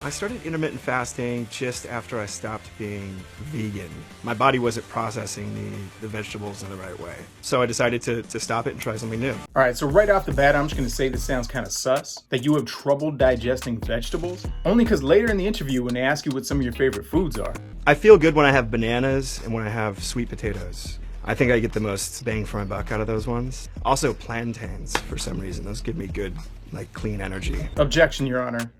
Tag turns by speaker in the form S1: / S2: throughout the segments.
S1: I started intermittent fasting just after I stopped being vegan. My body wasn't processing the vegetables in the right way. So I decided to stop it and try something new.
S2: All right, so right off the bat, I'm just gonna say this sounds kind of sus, that you have trouble digesting vegetables, only because later in the interview when they ask you what some of your favorite foods are.
S1: I feel good when I have bananas and when I have sweet potatoes. I think I get the most bang for my buck out of those ones. Also plantains, for some reason. Those give me good, clean energy.
S2: Objection, Your Honor.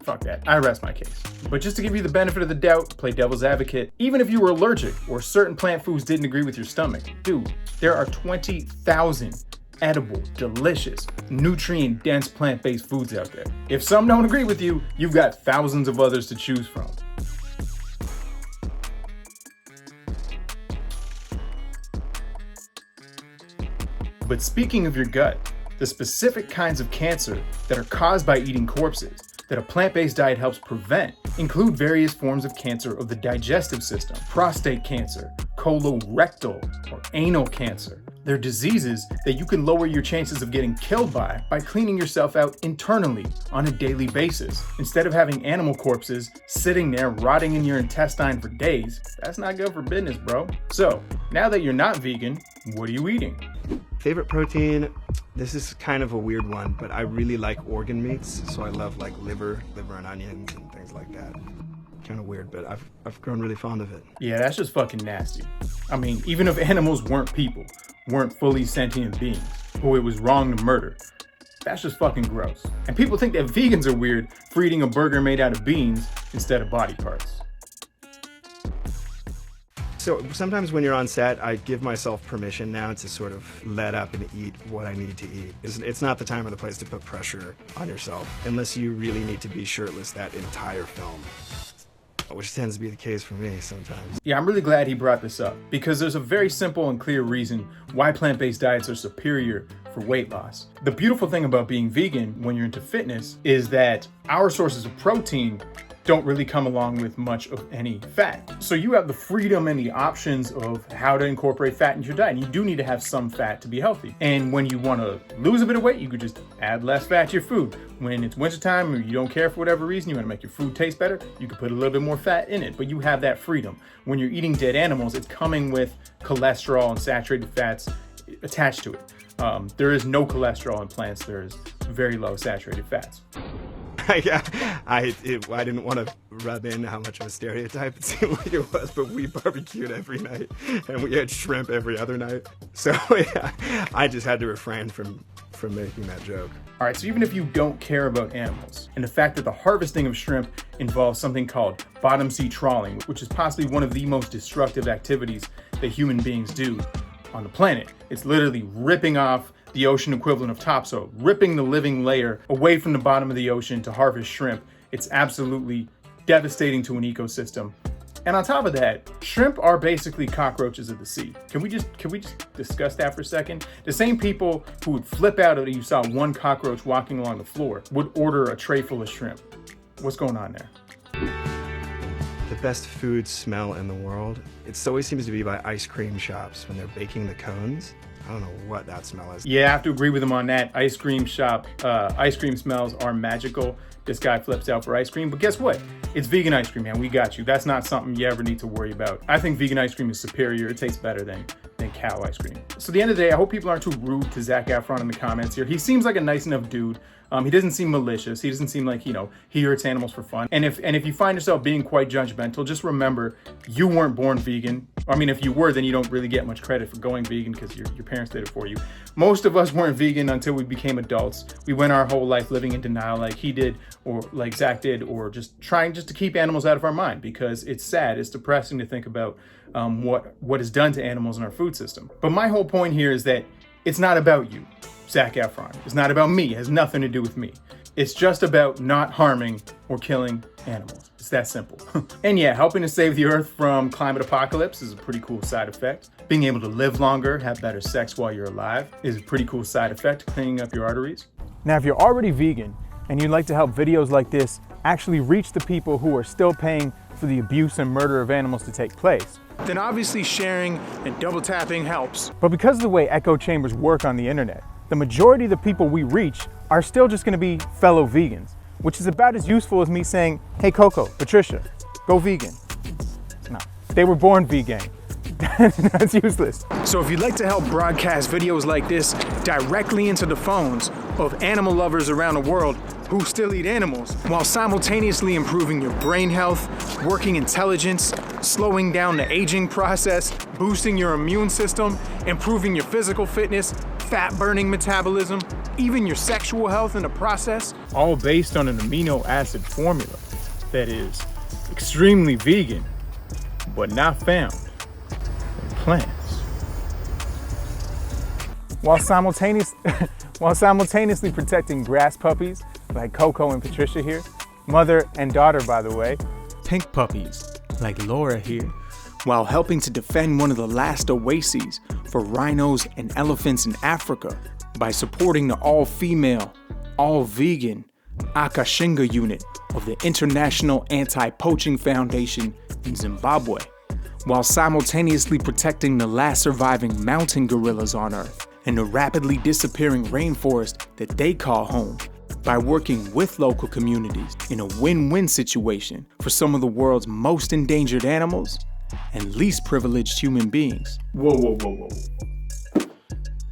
S2: Fuck that. I rest my case. But just to give you the benefit of the doubt, play devil's advocate, even if you were allergic or certain plant foods didn't agree with your stomach, dude, there are 20,000 edible, delicious, nutrient-dense plant-based foods out there. If some don't agree with you, you've got thousands of others to choose from. But speaking of your gut, the specific kinds of cancer that are caused by eating corpses that a plant-based diet helps prevent include various forms of cancer of the digestive system, prostate cancer, colorectal or anal cancer. They're diseases that you can lower your chances of getting killed by cleaning yourself out internally on a daily basis. Instead of having animal corpses sitting there rotting in your intestine for days, that's not good for business, bro. So, now that you're not vegan, what are you eating?
S1: Favorite protein? This is kind of a weird one, but I really like organ meats. So I love liver and onions and things like that. Kind of weird, but I've grown really fond of it.
S2: Yeah, that's just fucking nasty. I mean, even if animals weren't people, weren't fully sentient beings, who it was wrong to murder, that's just fucking gross. And people think that vegans are weird for eating a burger made out of beans instead of body parts.
S1: So sometimes when you're on set, I give myself permission now to sort of let up and eat what I need to eat. It's not the time or the place to put pressure on yourself, unless you really need to be shirtless that entire film, which tends to be the case for me sometimes.
S2: Yeah, I'm really glad he brought this up, because there's a very simple and clear reason why plant-based diets are superior for weight loss. The beautiful thing about being vegan when you're into fitness is that our sources of protein don't really come along with much of any fat. So you have the freedom and the options of how to incorporate fat into your diet. And you do need to have some fat to be healthy. And when you want to lose a bit of weight, you could just add less fat to your food. When it's wintertime or you don't care for whatever reason, you want to make your food taste better, you could put a little bit more fat in it, but you have that freedom. When you're eating dead animals, it's coming with cholesterol and saturated fats attached to it. There is no cholesterol in plants. There is very low saturated fats.
S1: I didn't want to rub in how much of a stereotype it seemed like it was, but we barbecued every night and we had shrimp every other night. So yeah, I just had to refrain from making that joke.
S2: All right, so even if you don't care about animals, and the fact that the harvesting of shrimp involves something called bottom sea trawling, which is possibly one of the most destructive activities that human beings do on the planet. It's literally ripping off the ocean equivalent of topsoil, ripping the living layer away from the bottom of the ocean to harvest shrimp. It's absolutely devastating to an ecosystem. And on top of that, shrimp are basically cockroaches of the sea. Can we just discuss that for a second? The same people who would flip out if you saw one cockroach walking along the floor would order a tray full of shrimp. What's going on there?
S1: The best food smell in the world, it always seems to be by ice cream shops when they're baking the cones. I don't know what that smell is.
S2: Yeah, I have to agree with him on that. Ice cream smells are magical. This guy flips out for ice cream, but guess what? It's vegan ice cream, man. We got you. That's not something you ever need to worry about. I think vegan ice cream is superior. It tastes better than cow ice cream. So at the end of the day, I hope people aren't too rude to Zac Efron in the comments here. He seems like a nice enough dude. He doesn't seem malicious. He doesn't seem like, he hurts animals for fun. And if you find yourself being quite judgmental, just remember, you weren't born vegan. I mean, if you were, then you don't really get much credit for going vegan because your parents did it for you. Most of us weren't vegan until we became adults. We went our whole life living in denial like he did, or like Zac did, or just trying to keep animals out of our mind, because it's sad, it's depressing to think about what is done to animals in our food system. But my whole point here is that it's not about you, Zac Efron. It's not about me. It has nothing to do with me. It's just about not harming or killing animals. It's that simple. And yeah, helping to save the earth from climate apocalypse is a pretty cool side effect. Being able to live longer, have better sex while you're alive is a pretty cool side effect, cleaning up your arteries. Now, if you're already vegan and you'd like to help videos like this actually reach the people who are still paying for the abuse and murder of animals to take place, then obviously sharing and double tapping helps. But because of the way echo chambers work on the internet, the majority of the people we reach are still just going to be fellow vegans. which is about as useful as me saying, hey Coco, Patricia, go vegan. No, they were born vegan. That's useless. So if you'd like to help broadcast videos like this directly into the phones of animal lovers around the world who still eat animals, while simultaneously improving your brain health, working intelligence, slowing down the aging process, boosting your immune system, improving your physical fitness, fat burning metabolism, even your sexual health in the process, all based on an amino acid formula that is extremely vegan, but not found in plants. While simultaneously protecting grass puppies like Coco and Patricia here, mother and daughter by the way, pink puppies like Laura here, while helping to defend one of the last oases for rhinos and elephants in Africa by supporting the all-female, all-vegan Akashinga unit of the International Anti-Poaching Foundation in Zimbabwe, while simultaneously protecting the last surviving mountain gorillas on Earth and the rapidly disappearing rainforest that they call home, by working with local communities in a win-win situation for some of the world's most endangered animals and least privileged human beings. Whoa.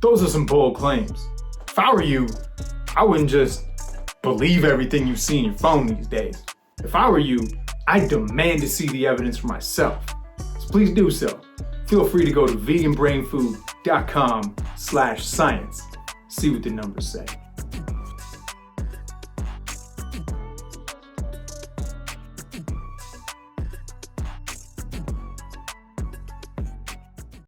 S2: Those are some bold claims. If I were you, I wouldn't just believe everything you see in your phone these days. If I were you, I'd demand to see the evidence for myself. So please do so. Feel free to go to veganbrainfood.com/science. See what the numbers say.